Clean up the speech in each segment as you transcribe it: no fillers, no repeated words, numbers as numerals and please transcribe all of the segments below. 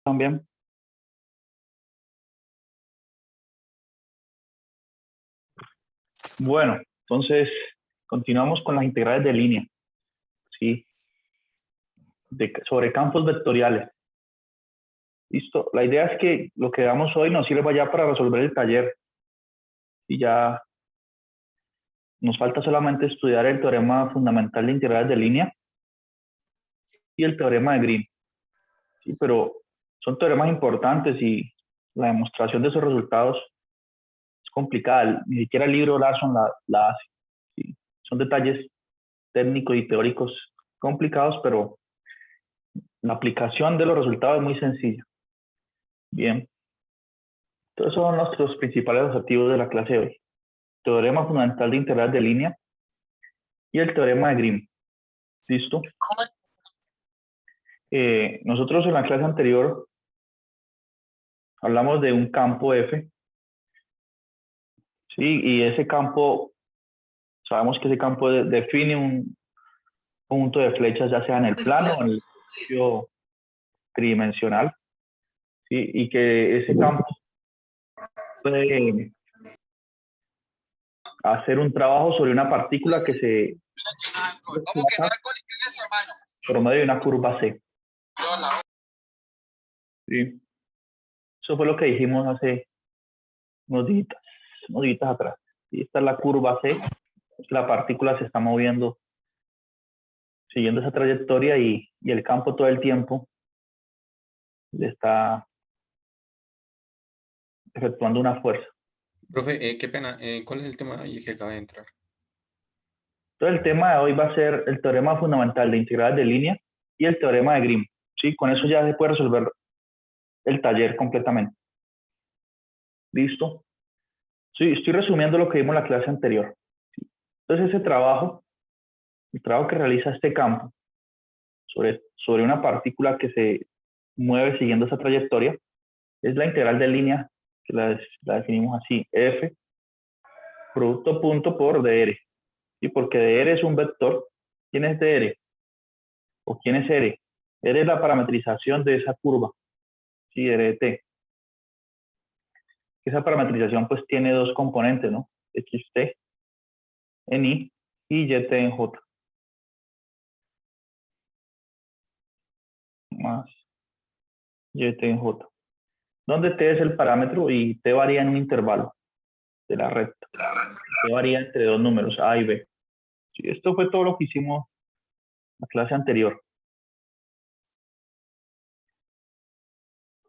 también. Bueno, entonces continuamos con las integrales de línea, ¿sí? Sobre campos vectoriales. Listo. La idea es que lo que damos hoy nos sirva ya para resolver el taller. Y ya nos falta solamente estudiar el teorema fundamental de integrales de línea y el teorema de Green. ¿Sí? Pero son teoremas importantes y la demostración de esos resultados es complicada. Ni siquiera el libro Larson la hace. ¿Sí? Son detalles técnicos y teóricos complicados, pero la aplicación de los resultados es muy sencilla. Bien. Entonces son nuestros principales objetivos de la clase de hoy. Teorema fundamental de integrales de línea y el teorema de Green. ¿Listo? Nosotros en la clase anterior hablamos de un campo F, ¿sí? Y ese campo, sabemos que ese campo define un conjunto de flechas, ya sea en el plano o en el espacio tridimensional, ¿sí? Y que ese campo puede hacer un trabajo sobre una partícula que se por medio de una curva C. ¿Sí? Eso fue lo que dijimos hace unos días atrás. Y esta es la curva C, la partícula se está moviendo siguiendo esa trayectoria y el campo todo el tiempo le está efectuando una fuerza. Profe, qué pena, ¿cuál es el tema ahí que acaba de entrar? Entonces el tema de hoy va a ser el teorema fundamental de integrales de línea y el teorema de Green. ¿Sí? Con eso ya se puede resolver el taller completamente. ¿Listo? Sí, estoy resumiendo lo que vimos en la clase anterior. Entonces ese trabajo, el trabajo que realiza este campo sobre una partícula que se mueve siguiendo esa trayectoria, es la integral de línea, que la definimos así, F, producto punto por dr. ¿Sí? Porque dr es un vector. ¿Quién es dr? ¿O quién es r? R es la parametrización de esa curva, ¿sí? R de t. Esa parametrización pues tiene dos componentes, ¿no? xt en i y yt en j. Más yt en j. Donde t es el parámetro y t varía en un intervalo de la recta. T varía entre dos números, a y b. Sí, esto fue todo lo que hicimos en la clase anterior.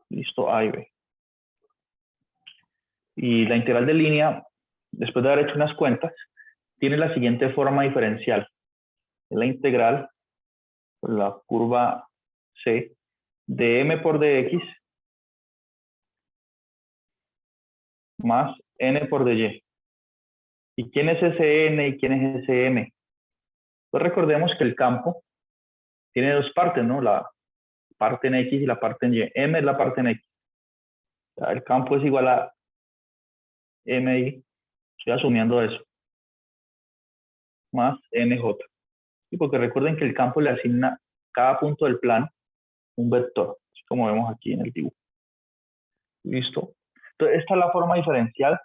Listo, a y b. Y la integral de línea, después de haber hecho unas cuentas, tiene la siguiente forma diferencial. Es la integral por la curva C de m por dx más n por dy. ¿Y quién es ese n y quién es ese m? Pues recordemos que el campo tiene dos partes, ¿no? La parte en x y la parte en y. M es la parte en x. O sea, el campo es igual a mi, estoy asumiendo eso, más nj. Y porque recuerden que el campo le asigna a cada punto del plano un vector, así como vemos aquí en el dibujo. ¿Listo? Entonces, esta es la forma diferencial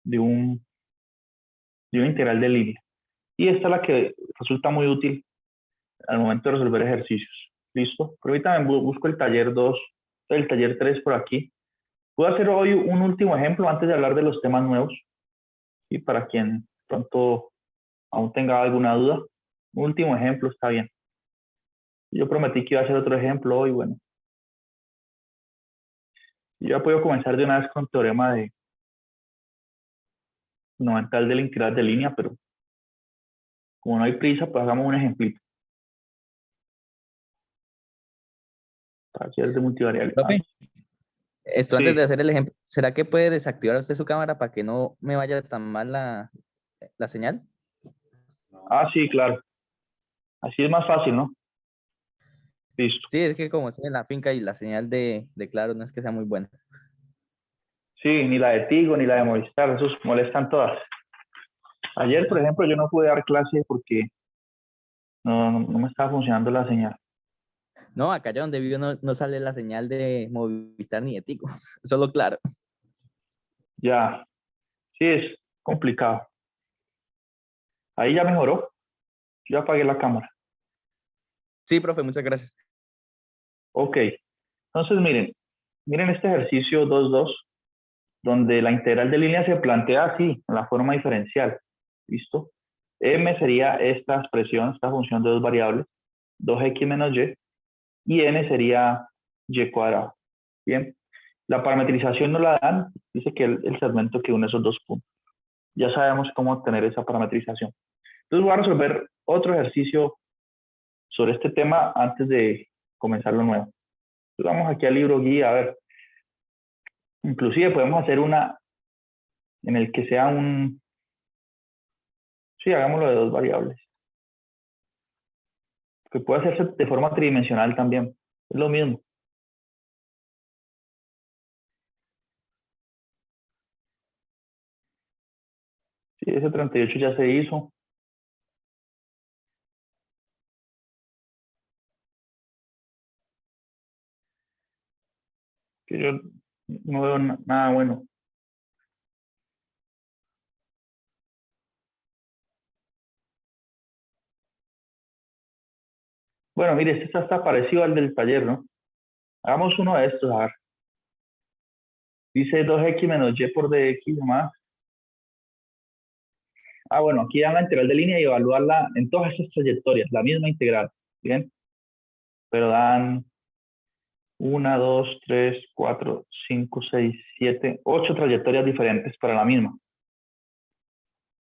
de una integral de línea. Y esta es la que resulta muy útil al momento de resolver ejercicios. ¿Listo? Pero ahorita busco el taller 2, el taller 3 por aquí. Voy a hacer hoy un último ejemplo antes de hablar de los temas nuevos. Y para quien pronto aún tenga alguna duda, un último ejemplo está bien. Yo prometí que iba a hacer otro ejemplo hoy, bueno. Yo ya puedo comenzar de una vez con el teorema de fundamental de la integral de línea, pero como no hay prisa, pues hagamos un ejemplito. Taller de multivariabilidad. Profe, esto antes Sí. de hacer el ejemplo, ¿será que puede desactivar usted su cámara para que no me vaya tan mal la señal? Ah, sí, claro. Así es más fácil, ¿no? Listo. Sí, es que como estoy en la finca y la señal de Claro no es que sea muy buena. Sí, ni la de Tigo ni la de Movistar, esos molestan todas. Ayer, por ejemplo, yo no pude dar clase porque no me estaba funcionando la señal. No, acá ya donde vivo no sale la señal de Movistar ni de Tigo. Solo claro. Ya, sí es complicado. Ahí ya mejoró. Ya apagué la cámara. Sí, profe, muchas gracias. Ok. Entonces, miren este ejercicio 2.2, donde la integral de línea se plantea así, en la forma diferencial. ¿Listo? M sería esta expresión, esta función de dos variables, 2x menos y n sería y cuadrado. Bien. La parametrización no la dan, dice que el segmento que une esos dos puntos. Ya sabemos cómo obtener esa parametrización. Entonces voy a resolver otro ejercicio sobre este tema antes de comenzar lo nuevo. Entonces vamos aquí al libro guía, a ver. Inclusive podemos hacer una en el que sea un... Sí, hagámoslo de dos variables. Que puede hacerse de forma tridimensional también. Es lo mismo. Sí, ese 38 ya se hizo. Que yo no veo nada bueno. Bueno, mire, este está parecido al del taller, ¿no? Hagamos uno de estos, a ver. Dice 2x menos y por dx más. Ah, bueno, aquí dan la integral de línea y evaluarla en todas estas trayectorias, la misma integral, ¿bien? Pero dan 1, 2, 3, 4, 5, 6, 7, 8 trayectorias diferentes para la misma.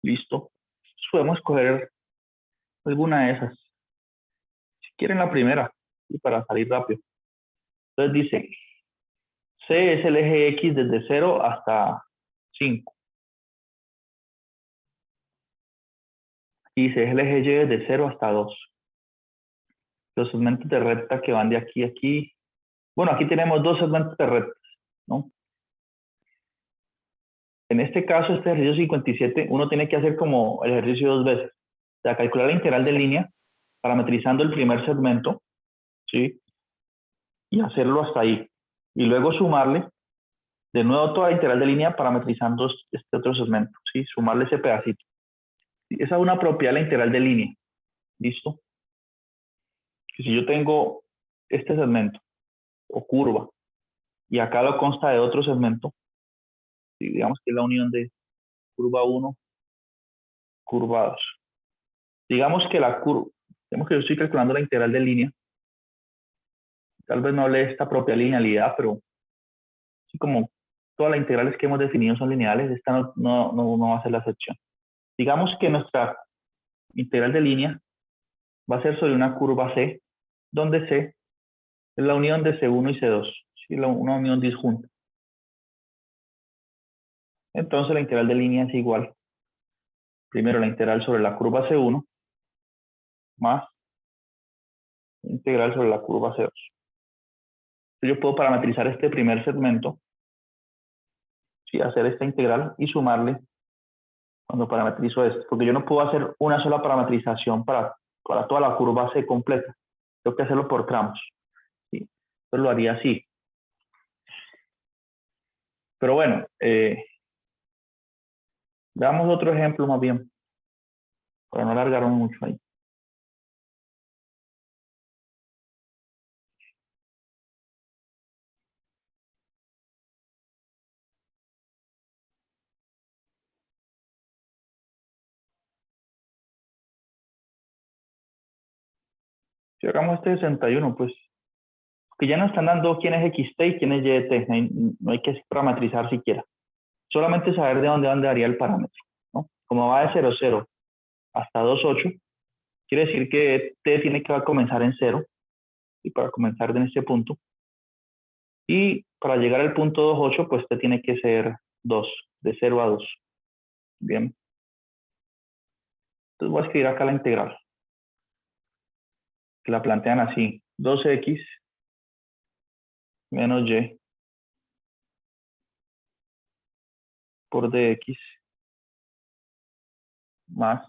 Listo. Podemos escoger alguna de esas. Si quieren la primera, y para salir rápido. Entonces dice, C es el eje X desde 0 hasta 5. Y C es el eje Y desde 0 hasta 2. Los segmentos de recta que van de aquí a aquí. Bueno, aquí tenemos dos segmentos de recta, ¿no? En este caso, este ejercicio 57, uno tiene que hacer como el ejercicio dos veces. O sea, calcular la integral de línea, parametrizando el primer segmento, ¿sí? Y hacerlo hasta ahí. Y luego sumarle de nuevo toda la integral de línea parametrizando este otro segmento, ¿sí? Sumarle ese pedacito. Esa es una propiedad de la integral de línea. ¿Listo? Que si yo tengo este segmento o curva y acá lo consta de otro segmento, ¿sí? Digamos que es la unión de curva 1, curva 2. Digamos que la curva, digamos que yo estoy calculando la integral de línea, tal vez no hable de esta propia linealidad, pero sí, como todas las integrales que hemos definido son lineales, esta no va a ser la excepción. Digamos que nuestra integral de línea va a ser sobre una curva C, donde C es la unión de C1 y C2, ¿sí? Una unión disjunta. Entonces la integral de línea es igual. Primero la integral sobre la curva C1 más la integral sobre la curva C2. Yo puedo parametrizar este primer segmento, ¿sí? Hacer esta integral y sumarle cuando parametrizo esto, porque yo no puedo hacer una sola parametrización para toda la curva C completa. Tengo que hacerlo por tramos, ¿sí? Entonces lo haría así. Pero bueno, veamos otro ejemplo más bien, para no alargarnos mucho ahí. Si hagamos este 61, pues, que ya nos están dando quién es XT y quién es YT, no hay que parametrizar siquiera. Solamente saber de dónde daría el parámetro, ¿no? Como va de 0, 0 hasta 2, 8, quiere decir que T tiene que comenzar en 0, y para comenzar en este punto. Y para llegar al punto 2, 8, pues T tiene que ser 2, de 0 a 2. Bien. Entonces voy a escribir acá la integral, que la plantean así, 2x menos y por dx más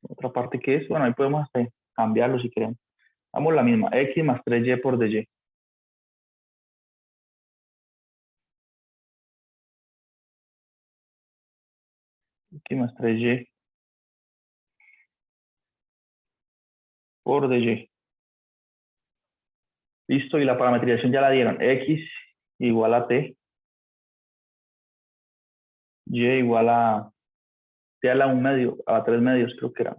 otra parte que es, bueno, ahí podemos cambiarlo si queremos. Vamos la misma, x más 3y por dy. X más 3y por dy. Listo, y la parametrización ya la dieron. X igual a t. Y igual a t a la 1 medio, a 3 medios creo que era.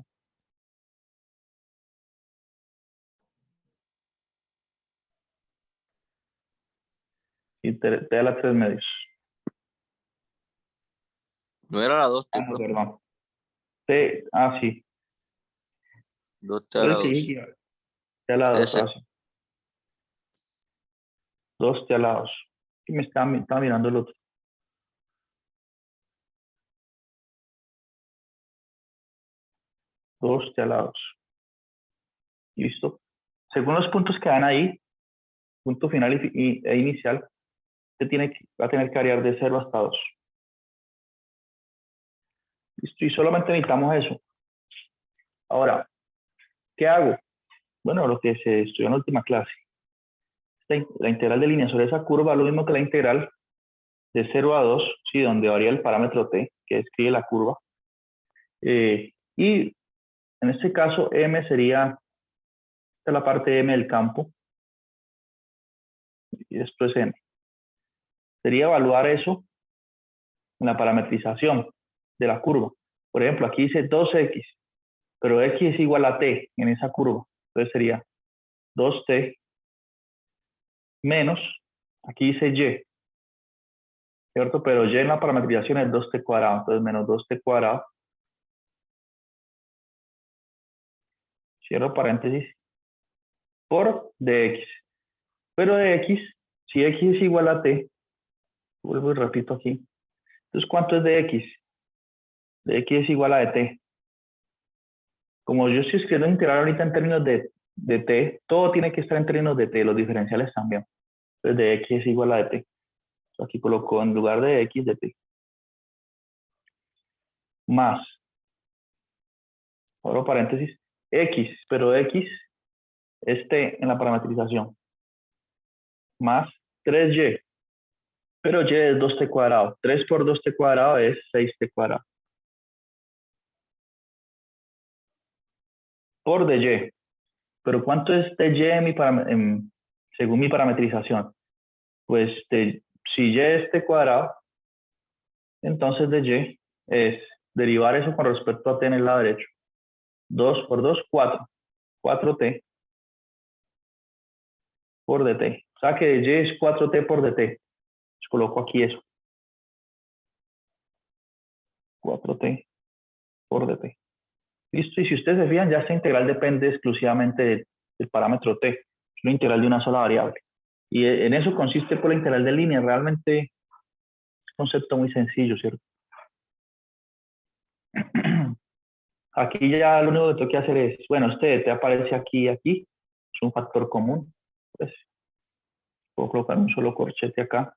Y t a la 3 medios. No era la 2T, Ah, no, profe. perdón. Sí. 2T a la 2. T a la 2, Ese. sí. 2t a la 2. Y me estaba mirando el otro. Dos t a la 2. Listo. Según los puntos que dan ahí, punto final e inicial, va a tener que variar de 0 hasta 2. Listo. Y solamente necesitamos eso. Ahora, ¿qué hago? Bueno, lo que se estudió en la última clase. La integral de línea sobre esa curva es lo mismo que la integral de 0 a 2, ¿sí? Donde varía el parámetro t, que describe la curva. Y en este caso, m sería, esta es la parte m del campo, y esto es m. Sería evaluar eso en la parametrización de la curva. Por ejemplo, aquí dice 2x, pero x es igual a t en esa curva. Entonces sería 2t menos, aquí dice y, ¿cierto? Pero y en la parametrización es 2t cuadrado, entonces menos 2t cuadrado, cierro paréntesis, por dx. Pero dx, si x es igual a t, vuelvo y repito aquí. Entonces, ¿cuánto es dx? Dx es igual a t. Como yo estoy escribiendo integral ahorita en términos de t, todo tiene que estar en términos de t, los diferenciales también. Entonces, dx es igual a t. Aquí coloco en lugar de x, de t. Más, abro paréntesis, x, pero x es t en la parametrización. Más 3y, pero y es 2t cuadrado. 3 por 2t cuadrado es 6t cuadrado. Por dy. Pero ¿cuánto es dy según mi parametrización? Pues si y es t cuadrado, entonces dy es derivar eso con respecto a t en el lado derecho. 2 por 2, 4. 4t por dt. O sea que dy es 4t por dt. Les coloco aquí eso. 4t por dt. Listo. Y si ustedes se fijan, ya esta integral depende exclusivamente del parámetro t. Es una integral de una sola variable. Y en eso consiste por la integral de línea. Realmente es un concepto muy sencillo, ¿cierto? Aquí ya lo único que tengo que hacer es, bueno, este t aparece aquí y aquí. Es un factor común. Pues, puedo colocar un solo corchete acá.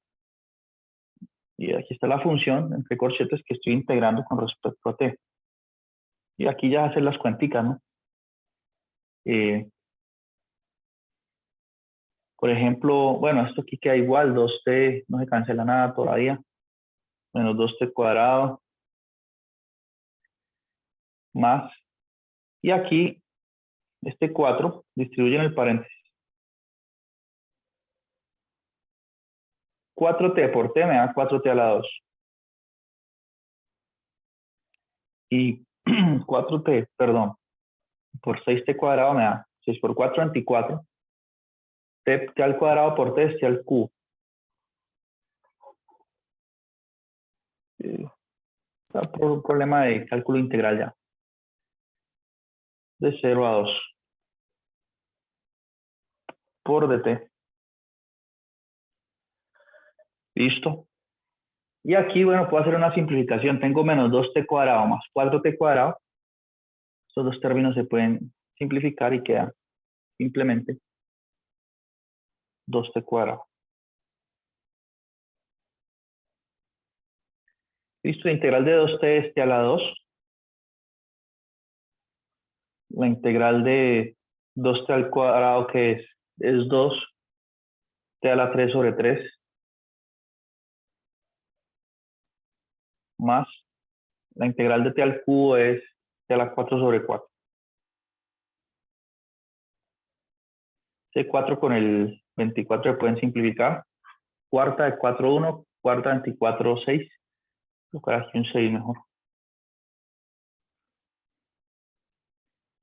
Y aquí está la función entre corchetes que estoy integrando con respecto a t. Y aquí ya hacer las cuenticas, ¿no? Por ejemplo, bueno, esto aquí queda igual, 2t, no se cancela nada todavía, menos 2t cuadrado, más, y aquí, este 4, distribuye en el paréntesis. 4t por t me da 4t a la 2. Y 4t, perdón, por 6t cuadrado me da 6 por 4, 24. T al cuadrado por t es t al cubo. Está por un problema de cálculo integral ya. De 0 a 2 por dt. Listo. Y aquí, bueno, puedo hacer una simplificación. Tengo menos 2t cuadrado más 4t cuadrado. Estos dos términos se pueden simplificar y queda simplemente 2t cuadrado. Listo, la integral de 2t es t a la 2. La integral de 2t al cuadrado, que es 2t a la 3 sobre 3, más la integral de t al cubo es t a la 4 sobre 4. C4 con el 24 se pueden simplificar. Cuarta de 4, 1, cuarta de 24, 6. Buscar aquí un 6 mejor.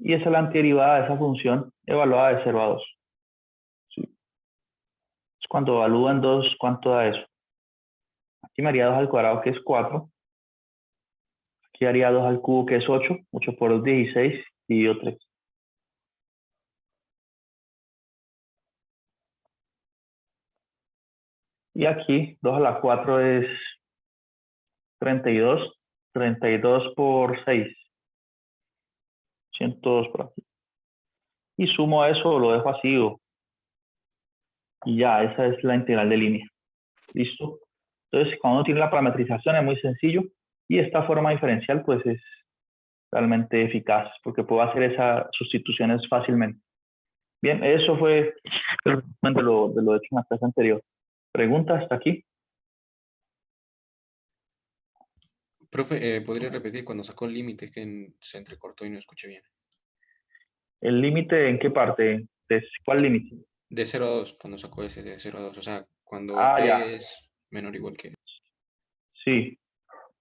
Y esa es la antiderivada de esa función evaluada de 0 a 2. ¿Sí? Entonces, cuando evalúan 2, ¿cuánto da eso? Aquí me haría 2 al cuadrado, que es 4. Aquí haría 2 al cubo, que es 8. 8 por 2, 16. Dividido 3. Y aquí 2 a la 4 es 32. 32 por 6. 102 por aquí. Y sumo a eso, lo dejo así. Y ya, esa es la integral de línea. ¿Listo? Entonces, cuando uno tiene la parametrización es muy sencillo. Y esta forma diferencial, pues es realmente eficaz, porque puedo hacer esas sustituciones fácilmente. Bien, eso fue el resumen de lo hecho en la clase anterior. ¿Preguntas hasta aquí? Profe, ¿podría repetir cuando sacó el límite? Es que se entrecortó y no escuché bien. ¿El límite en qué parte? ¿Cuál límite? De 0 a 2, cuando sacó ese de 0 a 2. O sea, cuando Ah, t ya. es menor o igual que... Sí.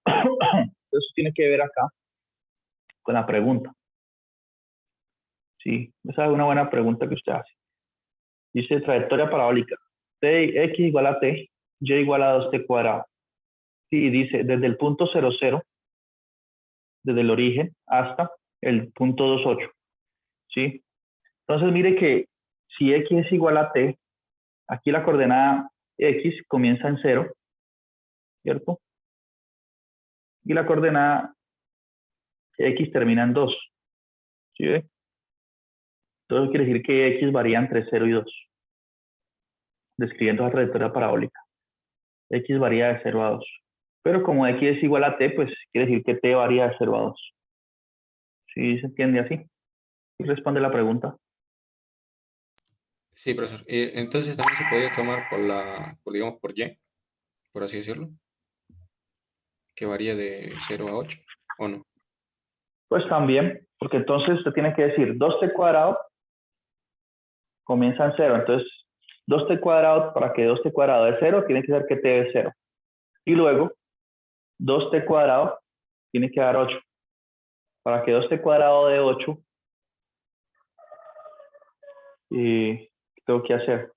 Eso tiene que ver acá con la pregunta. Sí, esa es una buena pregunta que usted hace. Dice trayectoria parabólica. X igual a t, y igual a 2t cuadrado. Sí, y dice desde el punto 0, 0, desde el origen hasta el punto 2, 8. ¿Sí? Entonces mire que si x es igual a t, aquí la coordenada x comienza en 0, ¿cierto? Y la coordenada x termina en 2. ¿Sí ve? Entonces quiere decir que x varía entre 0 y 2, describiendo la trayectoria parabólica. X varía de 0 a 2. Pero como x es igual a t, pues quiere decir que t varía de 0 a 2. ¿Sí se entiende así? ¿Y responde la pregunta? Sí, profesor. Entonces también se podía tomar digamos, por y, por así decirlo, que varía de 0 a 8, ¿o no? Pues también, porque entonces usted tiene que decir 2t cuadrado comienza en 0. Entonces, 2t cuadrado, para que 2t cuadrado de 0, tiene que ser que t es 0. Y luego, 2t cuadrado tiene que dar 8. Para que 2t cuadrado de 8, ¿qué tengo que hacer?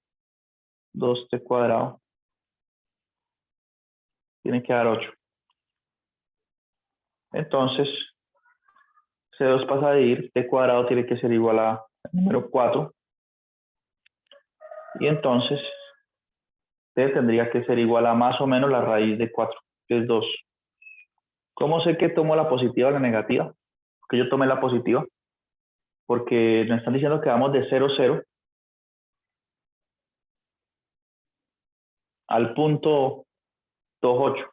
2t cuadrado tiene que dar 8. Entonces, C2 pasa a dividir, t cuadrado tiene que ser igual a número 4. Y entonces, t tendría que ser igual a más o menos la raíz de 4, que es 2. ¿Cómo sé que tomo la positiva o la negativa? Que yo tomé la positiva. Porque nos están diciendo que vamos de 0, 0 al punto 2, 8.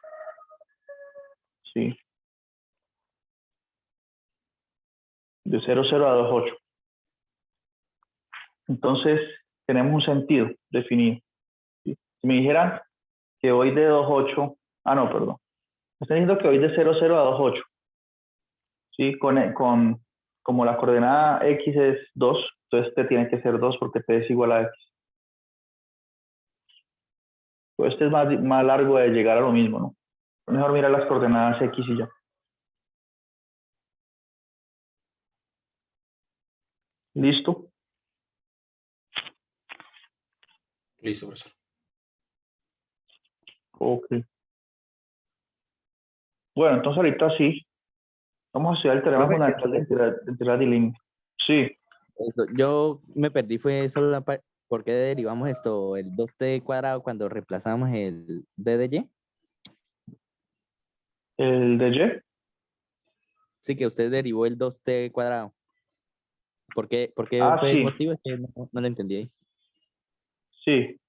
¿Sí? De 0, 0 a 2, 8. Entonces, tenemos un sentido definido. ¿Sí? Si me dijeran que voy de 2, 8, no, perdón. Me están diciendo que voy de 0, 0 a 2, 8. ¿Sí? Como la coordenada x es 2, entonces t tiene que ser 2 porque t es igual a x. Pues este es más largo de llegar a lo mismo, ¿no? Mejor mirar las coordenadas x y ya. ¿Listo? Listo, profesor. Ok. Bueno, entonces ahorita sí. Vamos a estudiar el teorema Profe, fundamental de integral de línea. Sí, yo me perdí, fue solo ¿por qué derivamos esto, el 2t cuadrado, cuando reemplazamos el d de y? el de Y. Sí, que usted derivó el 2t cuadrado. ¿Por qué Ah, fue el sí, motivo? Es que no lo entendí ahí. sí.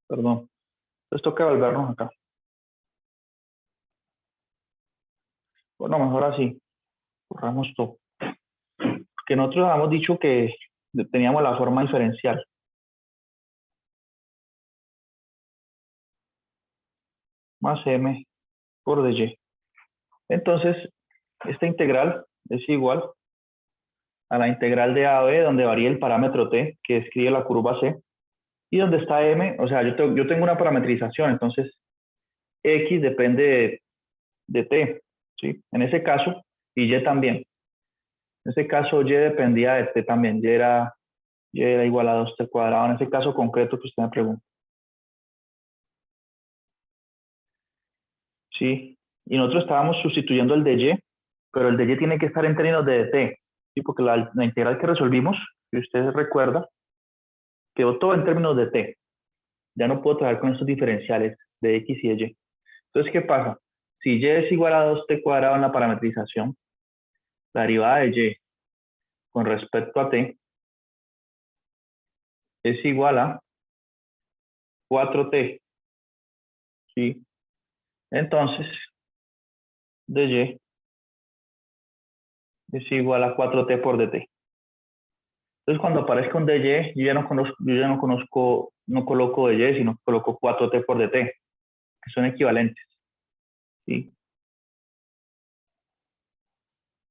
Perdón. Entonces toca volvernos acá. Bueno, mejor así. Borramos todo. Ok. que nosotros habíamos dicho que teníamos la forma diferencial. Más m por dy. Entonces, esta integral es igual a la integral de a a b, donde varía el parámetro t, que describe la curva c, y donde está m, o sea, yo tengo una parametrización, entonces x depende de t, ¿sí? En ese caso, y y también. En ese caso, y dependía de t también, y era igual a 2t cuadrado, en ese caso concreto que usted me pregunta. Sí, y nosotros estábamos sustituyendo el de y, pero el de y tiene que estar en términos de dt, ¿sí? Porque la integral que resolvimos, si usted recuerda, quedó todo en términos de t. Ya no puedo trabajar con estos diferenciales de x y de y. Entonces, ¿qué pasa? Si y es igual a 2t cuadrado en la parametrización, la derivada de y con respecto a t es igual a 4t, ¿sí? Entonces, de y es igual a 4t por dt. Entonces, cuando aparezca un dy, no coloco dy, sino coloco 4t por dt, que son equivalentes, ¿sí?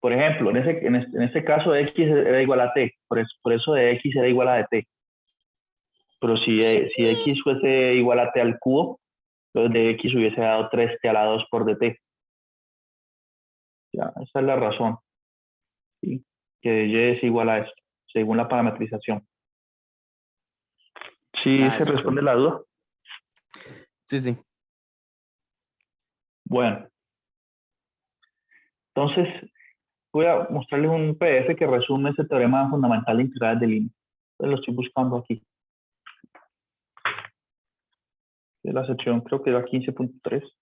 Por ejemplo, en este caso x era igual a t, por eso de x era igual a de t. Pero si x fuese igual a t al cubo, entonces de x hubiese dado 3t a la 2 por dt. Ya, esa es la razón, ¿sí? Que de y es igual a esto, según la parametrización. ¿Sí se listo. responde la duda? Sí, sí. Bueno, entonces voy a mostrarles un PDF que resume ese teorema fundamental de integrales de línea. Entonces lo estoy buscando aquí. De la sección, creo que era 15.3.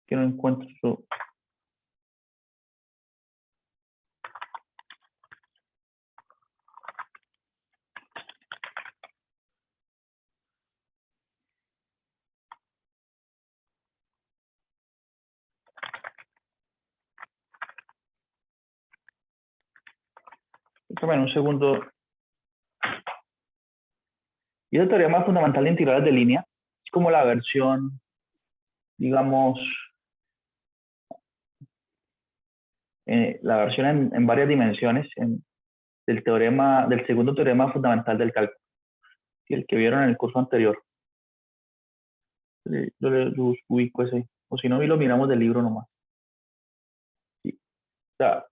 Que no encuentro su... Déjame un segundo. Y ese teorema fundamental de integrales de línea es como la versión, digamos, la versión en varias dimensiones del segundo teorema fundamental del cálculo, y el que vieron en el curso anterior. Yo les ubico ese, o si no, lo miramos del libro nomás. Sí. O sea,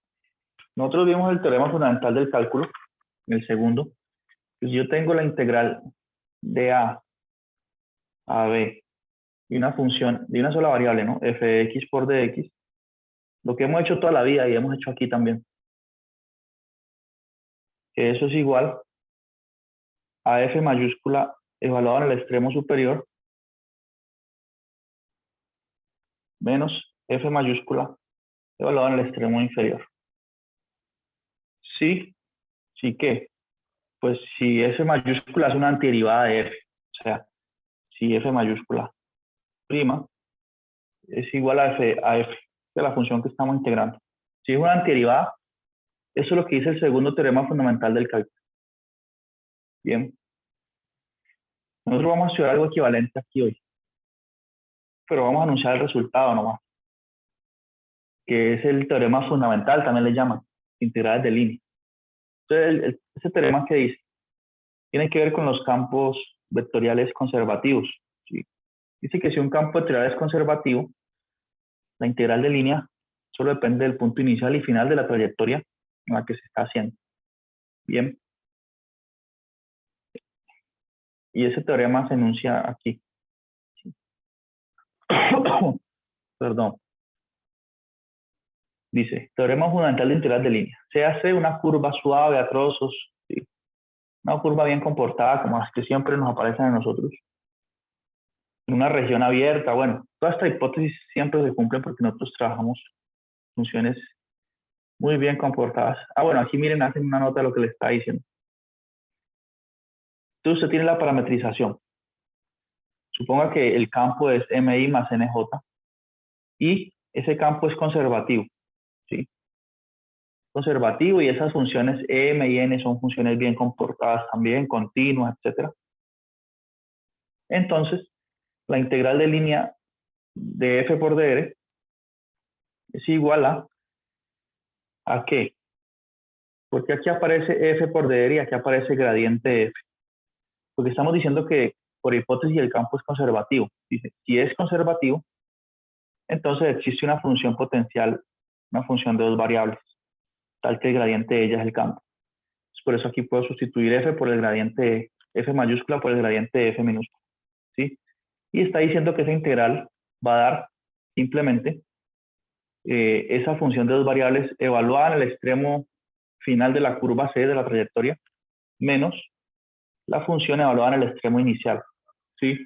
nosotros vimos el teorema fundamental del cálculo, en el segundo. Pues yo tengo la integral de a b, y una función, de una sola variable, ¿no? F de x por dx, lo que hemos hecho toda la vida y hemos hecho aquí también. Que eso es igual a f mayúscula evaluado en el extremo superior menos f mayúscula evaluado en el extremo inferior. Sí, sí que, pues si f mayúscula es una antiderivada de f, o sea, si f mayúscula prima es igual a f de la función que estamos integrando. Si es una antiderivada, eso es lo que dice el segundo teorema fundamental del cálculo. Bien. Nosotros vamos a estudiar algo equivalente aquí hoy, pero vamos a anunciar el resultado nomás, que es el teorema fundamental, también le llaman, integrales de línea. Entonces, ese teorema que dice, tiene que ver con los campos vectoriales conservativos, ¿sí? Dice que si un campo vectorial es conservativo, la integral de línea solo depende del punto inicial y final de la trayectoria en la que se está haciendo. Bien. Y ese teorema se enuncia aquí. Perdón. Dice, teorema fundamental de integral de línea. Se hace una curva suave a trozos, ¿sí? Una curva bien comportada, como las que siempre nos aparecen a nosotros. En una región abierta, bueno, toda esta hipótesis siempre se cumple porque nosotros trabajamos funciones muy bien comportadas. Ah, bueno, aquí miren, hacen una nota de lo que les está diciendo. Entonces usted tiene la parametrización. Suponga que el campo es MI más NJ y ese campo es conservativo, ¿sí? conservativo y esas funciones m y n son funciones bien comportadas también, continuas, etc. Entonces, la integral de línea de f por dr es igual ¿a qué? Porque aquí aparece f por dr y aquí aparece gradiente f. Porque estamos diciendo que por hipótesis el campo es conservativo. Dice, si es conservativo, entonces existe una función potencial, una función de dos variables, tal que el gradiente de ella es el campo. Por eso aquí puedo sustituir f por el gradiente f mayúscula por el gradiente de f minúscula. ¿Sí? Y está diciendo que esa integral va a dar simplemente esa función de dos variables evaluada en el extremo final de la curva C de la trayectoria, menos la función evaluada en el extremo inicial. ¿Sí?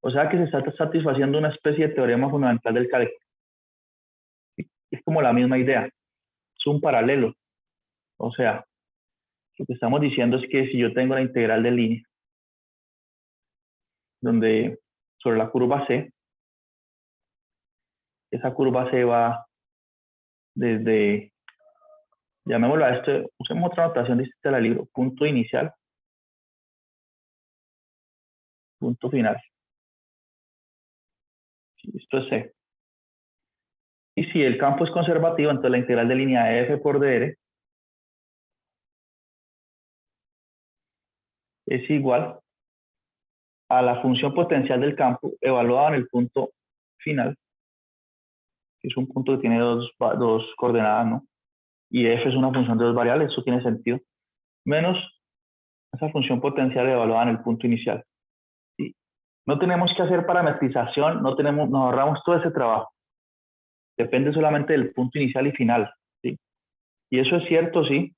O sea que se está satisfaciendo una especie de teorema fundamental del cálculo. ¿Sí? Es como la misma idea. Es un paralelo. O sea, lo que estamos diciendo es que si yo tengo la integral de línea, donde sobre la curva C, esa curva C va desde, llamémoslo a esto, usemos otra notación distinta del libro, punto inicial, punto final. Esto es C. Y si el campo es conservativo, entonces la integral de línea de f por dr es igual a la función potencial del campo evaluada en el punto final, que es un punto que tiene dos coordenadas, ¿no? Y f es una función de dos variables, eso tiene sentido, menos esa función potencial evaluada en el punto inicial. ¿Sí? No tenemos que hacer parametrización, nos ahorramos todo ese trabajo. Depende solamente del punto inicial y final. ¿Sí? Y eso es cierto, sí.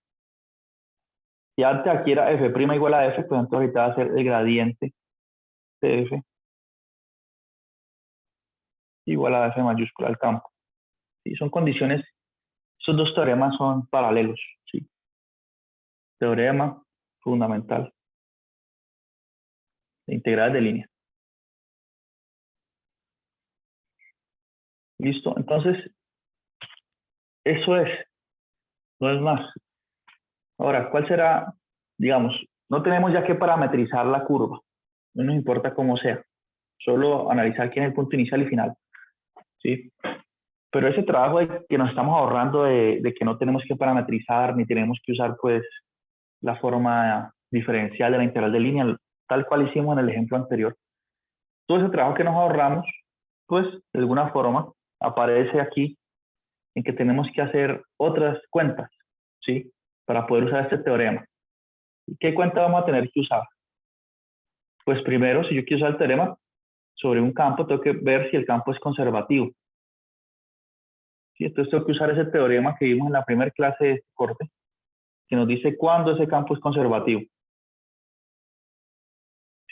Si antes aquí era f' igual a f, pues entonces ahorita va a ser el gradiente de f igual a f mayúscula al campo. ¿Sí? Son condiciones, esos dos teoremas son paralelos. ¿Sí? Teorema fundamental de integrales de línea. ¿Listo? Entonces, eso es, no es más. Ahora, ¿cuál será? Digamos, no tenemos ya que parametrizar la curva. No nos importa cómo sea. Solo analizar quién es el punto inicial y final. ¿Sí? Pero ese trabajo que nos estamos ahorrando de que no tenemos que parametrizar ni tenemos que usar pues la forma diferencial de la integral de línea, tal cual hicimos en el ejemplo anterior. Todo ese trabajo que nos ahorramos, pues de alguna forma aparece aquí en que tenemos que hacer otras cuentas, ¿sí? Para poder usar este teorema. ¿Y qué cuenta vamos a tener que usar? Pues primero, si yo quiero usar el teorema sobre un campo, tengo que ver si el campo es conservativo. ¿Sí? Entonces tengo que usar ese teorema que vimos en la primera clase de este corte, que nos dice cuándo ese campo es conservativo.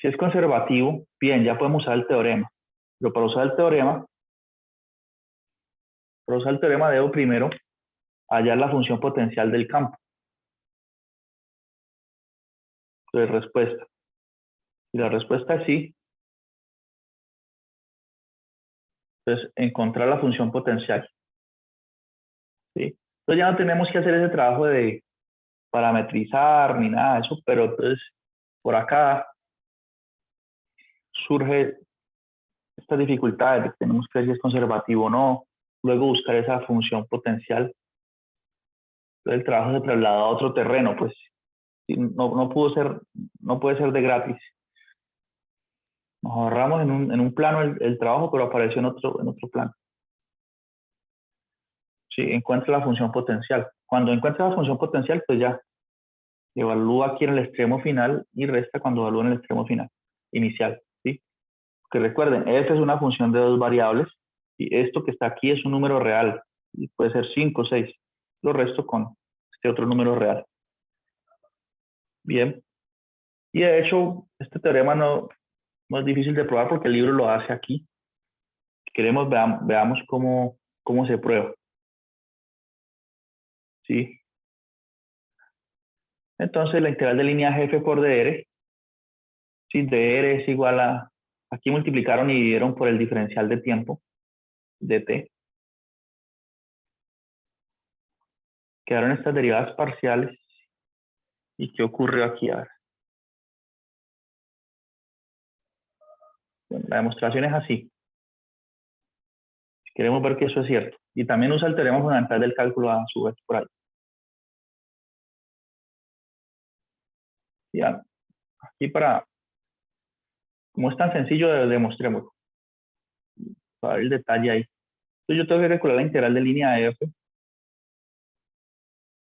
Si es conservativo, bien, ya podemos usar el teorema. Pero para usar el teorema debo primero hallar la función potencial del campo. Entonces, respuesta. Si la respuesta es sí, entonces encontrar la función potencial. ¿Sí? Entonces ya no tenemos que hacer ese trabajo de parametrizar ni nada de eso, pero entonces por acá surge estas dificultades de que tenemos que ver si es conservativo o no, luego buscar esa función potencial. Entonces el trabajo se traslada a otro terreno, pues no puede ser de gratis. Nos ahorramos en un plano el trabajo, pero apareció en otro plano. Sí, encuentra la función potencial. Cuando encuentra la función potencial, pues ya evalúa aquí en el extremo final y resta cuando evalúa en el extremo final, inicial. ¿Sí? Que recuerden, f es una función de dos variables y esto que está aquí es un número real. Y puede ser 5 o 6. Lo resto con este otro número real. Bien. Y de hecho, este teorema no es difícil de probar porque el libro lo hace aquí. Si queremos, veamos cómo se prueba. ¿Sí? Entonces, la integral de línea f por dr, si dr es igual a, aquí multiplicaron y dividieron por el diferencial de tiempo, dt, que quedaron estas derivadas parciales. ¿Y qué ocurrió aquí? A ver. Bueno, la demostración es así. Queremos ver que eso es cierto. Y también usa el teorema fundamental del cálculo a su vez por ahí. Ya, aquí como es tan sencillo, demostrémoslo. Para ver el detalle ahí. Entonces yo tengo que calcular la integral de línea de f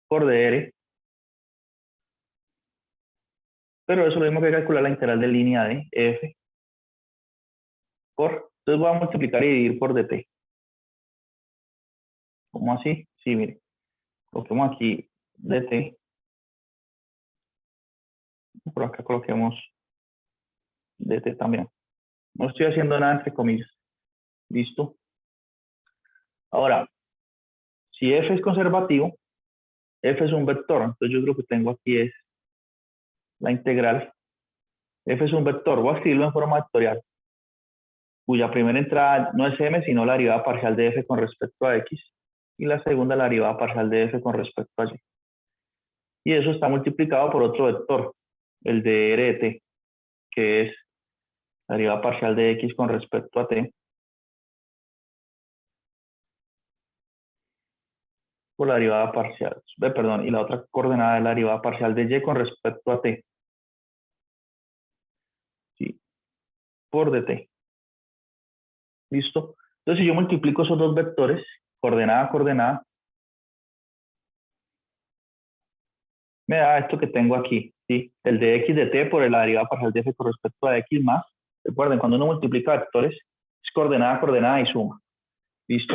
por dr. Pero eso lo mismo que calcular la integral de línea de f por. Entonces voy a multiplicar y dividir por dt. ¿Cómo así? Sí, mire. Coloquemos aquí dt. Por acá coloquemos dt también. No estoy haciendo nada entre comillas. ¿Listo? Ahora, si f es conservativo, f es un vector. Entonces yo creo que tengo aquí es la integral. F es un vector. Voy a escribirlo en forma vectorial, cuya primera entrada no es m, sino la derivada parcial de f con respecto a x. Y la segunda la derivada parcial de f con respecto a y. Y eso está multiplicado por otro vector, el de r de t, que es la derivada parcial de x con respecto a t, por la derivada parcial, perdón, y la otra coordenada es la derivada parcial de y con respecto a t, ¿sí? Por dt. ¿Listo? Entonces, si yo multiplico esos dos vectores, coordenada a coordenada, me da esto que tengo aquí, ¿sí? El de x de t por la derivada parcial de f con respecto a x más. Recuerden, cuando uno multiplica vectores, es coordenada a coordenada y suma. ¿Listo?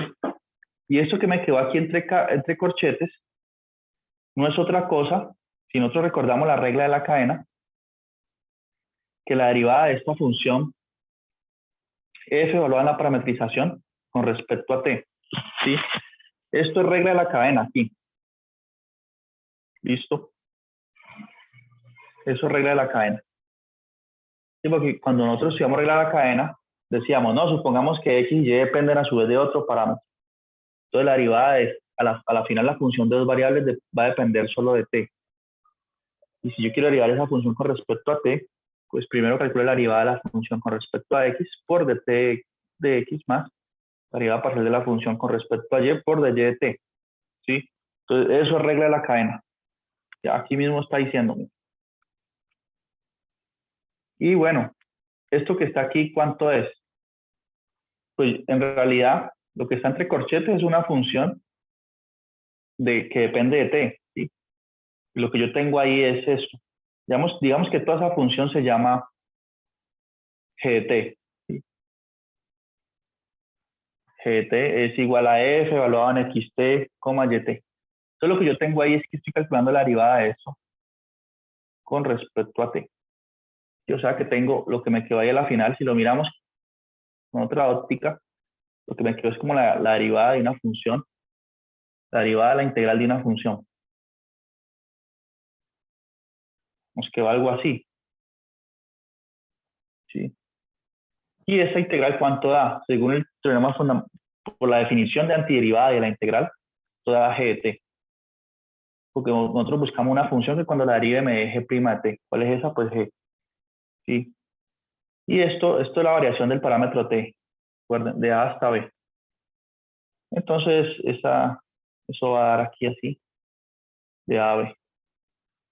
Y esto que me quedó aquí entre corchetes no es otra cosa, si nosotros recordamos la regla de la cadena, que la derivada de esta función f evaluada en la parametrización con respecto a t. ¿Sí? Esto es regla de la cadena aquí. ¿Listo? Eso es regla de la cadena. Sí, porque cuando nosotros estudiamos regla de la cadena, decíamos, no, supongamos que x y y dependen a su vez de otro parámetro. Entonces la derivada es, a la final la función de dos variables va a depender solo de t. Y si yo quiero derivar esa función con respecto a t, pues primero calculo la derivada de la función con respecto a x por dt de x más la derivada parcial de la función con respecto a y por dy de t. ¿Sí? Entonces eso es regla de la cadena. Ya aquí mismo está diciéndome. Y bueno, esto que está aquí, ¿cuánto es? Pues en realidad lo que está entre corchetes es una función que depende de t. ¿Sí? Y lo que yo tengo ahí es esto. Digamos que toda esa función se llama g de t. ¿Sí? G de t es igual a f evaluado en xt, y t. Entonces lo que yo tengo ahí es que estoy calculando la derivada de eso con respecto a t. O sea que tengo lo que me quedó ahí a la final, si lo miramos con otra óptica, lo que me quedó es como la derivada de una función, la derivada de la integral de una función. Nos quedó algo así. ¿Sí? Y esa integral, ¿cuánto da? Según el teorema por la definición de antiderivada de la integral, esto da g de t. Porque nosotros buscamos una función que cuando la derive me dé g' de t. ¿Cuál es esa? Pues g. ¿Sí? Y esto es la variación del parámetro t, de a hasta b. Entonces, eso va a dar aquí así, de a a b.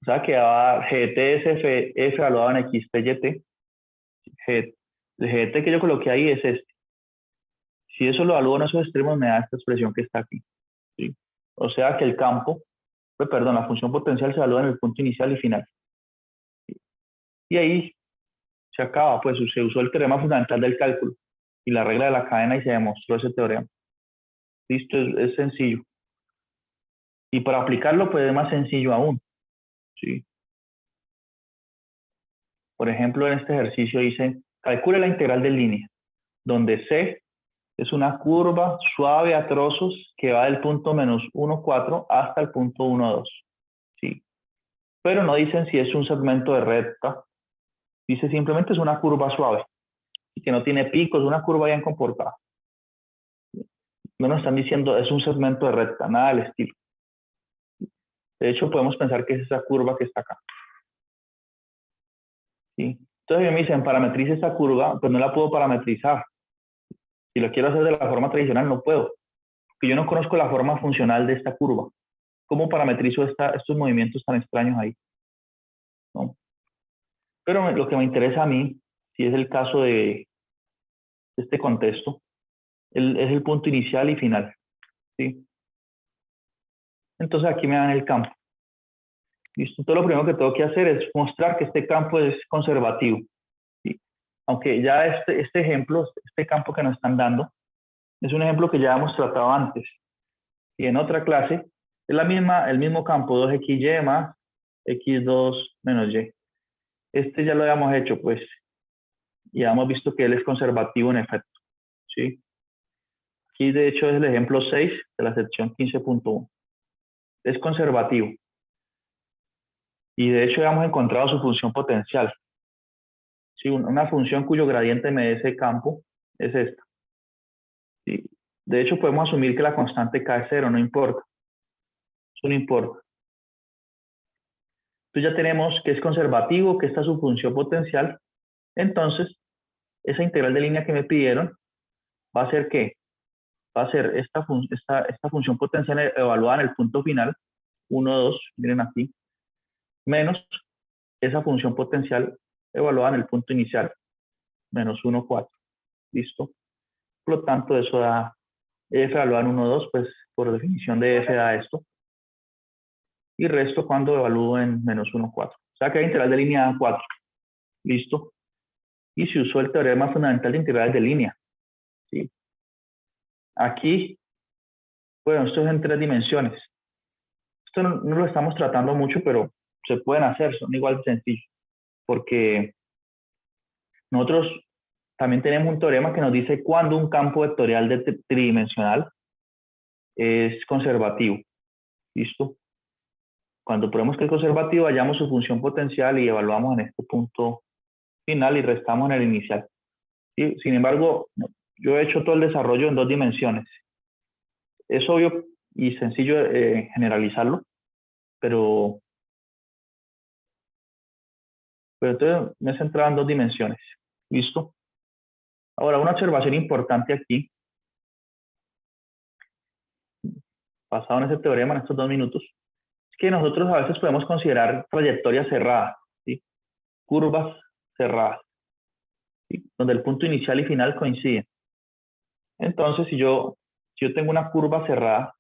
O sea que va a dar g de t es f evaluado en xt y t. El g de t que yo coloqué ahí es este. Si eso lo evalúo en esos extremos, me da esta expresión que está aquí. ¿Sí? O sea que el campo, perdón, la función potencial se evalúa en el punto inicial y final. ¿Sí? Y ahí se acaba, pues se usó el teorema fundamental del cálculo y la regla de la cadena y se demostró ese teorema. Listo, es sencillo. Y para aplicarlo, pues es más sencillo aún. ¿Sí? Por ejemplo, en este ejercicio dice, calcule la integral de línea, donde C es una curva suave a trozos que va del punto menos 1,4 hasta el punto 1,2. ¿Sí? Pero no dicen si es un segmento de recta. Dice simplemente es una curva suave y que no tiene picos, una curva bien comportada. No nos están diciendo es un segmento de recta, nada del estilo. De hecho, podemos pensar que es esa curva que está acá. ¿Sí? Entonces me dicen, parametrice esta curva, pues no la puedo parametrizar. Si lo quiero hacer de la forma tradicional, no puedo. Porque yo no conozco la forma funcional de esta curva. ¿Cómo parametrizo estos movimientos tan extraños ahí? ¿No? Pero lo que me interesa a mí, si es el caso de este contexto, es el punto inicial y final. ¿Sí? Entonces aquí me dan el campo. ¿Listo? Entonces lo primero que tengo que hacer es mostrar que este campo es conservativo. ¿Sí? Aunque ya este ejemplo, este campo que nos están dando, es un ejemplo que ya hemos tratado antes. Y en otra clase, es el mismo campo, 2xy más x2 menos y. Este ya lo habíamos hecho, pues, y ya hemos visto que él es conservativo en efecto. ¿Sí? Aquí, de hecho, es el ejemplo 6 de la sección 15.1. Es conservativo. Y de hecho, ya hemos encontrado su función potencial. ¿Sí? Una función cuyo gradiente me dé ese campo es esta. ¿Sí? De hecho, podemos asumir que la constante K es 0, no importa. Eso no importa. Entonces ya tenemos que es conservativo, que esta es su función potencial. Entonces, esa integral de línea que me pidieron va a ser ¿qué? Va a ser esta función potencial evaluada en el punto final, 1, 2, miren aquí, menos esa función potencial evaluada en el punto inicial, menos 1, 4. ¿Listo? Por lo tanto, eso da f evaluada en 1, 2, pues por definición de f da esto. Y resto cuando evalúo en menos 1, 4. O sea que la integral de línea da 4. ¿Listo? Y se usó el teorema fundamental de integrales de línea. ¿Sí? Aquí, bueno, esto es en 3 dimensiones. Esto no lo estamos tratando mucho, pero se pueden hacer, son igual de sencillos. Porque nosotros también tenemos un teorema que nos dice cuándo un campo vectorial tridimensional es conservativo. ¿Listo? Cuando probemos que es conservativo, hallamos su función potencial y evaluamos en este punto final y restamos en el inicial. ¿Sí? Sin embargo, yo he hecho todo el desarrollo en 2 dimensiones. Es obvio y sencillo generalizarlo, pero entonces me he centrado en 2 dimensiones. ¿Listo? Ahora, una observación importante aquí, basado en ese teorema en estos 2 minutos, es que nosotros a veces podemos considerar trayectorias cerradas, ¿sí? Curvas cerradas, ¿sí? Donde el punto inicial y final coinciden. Entonces, si yo tengo una curva cerrada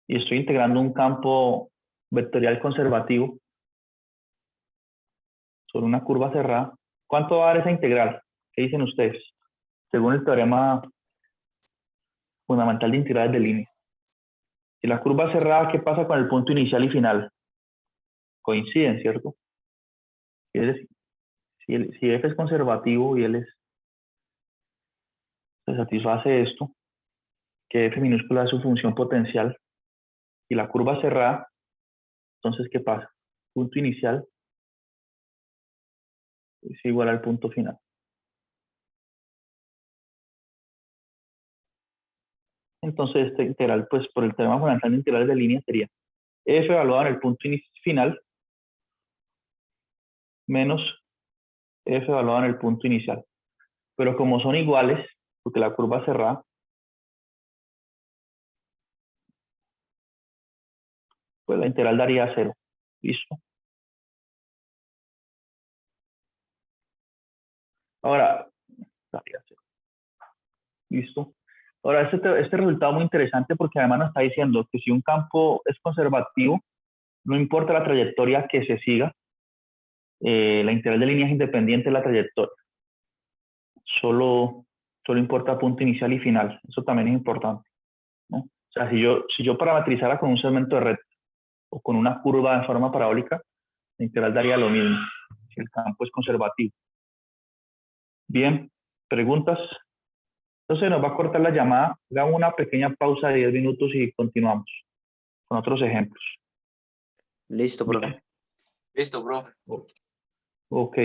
y estoy integrando un campo vectorial conservativo sobre una curva cerrada, ¿cuánto va a dar esa integral? ¿Qué dicen ustedes? Según el teorema fundamental de integrales de línea. Si la curva es cerrada, ¿qué pasa con el punto inicial y final? Coinciden, ¿cierto? Si f es conservativo y se satisface esto, que f minúscula es su función potencial, y la curva es cerrada, entonces, ¿qué pasa? Punto inicial es igual al punto final. Entonces, este integral, pues por el teorema fundamental de integrales de línea sería f evaluado en el punto final menos f evaluado en el punto inicial. Pero como son iguales, porque la curva es cerrada, pues la integral daría 0. ¿Listo? Ahora, daría 0. ¿Listo? Ahora, este resultado es muy interesante porque además nos está diciendo que si un campo es conservativo, no importa la trayectoria que se siga, la integral de línea es independiente de la trayectoria. Solo importa punto inicial y final. Eso también es importante, ¿no? O sea, si yo parametrizara con un segmento de recta o con una curva en forma parabólica, la integral daría lo mismo si el campo es conservativo. Bien, ¿preguntas? Entonces nos va a cortar la llamada. Hagamos una pequeña pausa de 10 minutos y continuamos con otros ejemplos. Listo, profe. Listo, profe. Ok.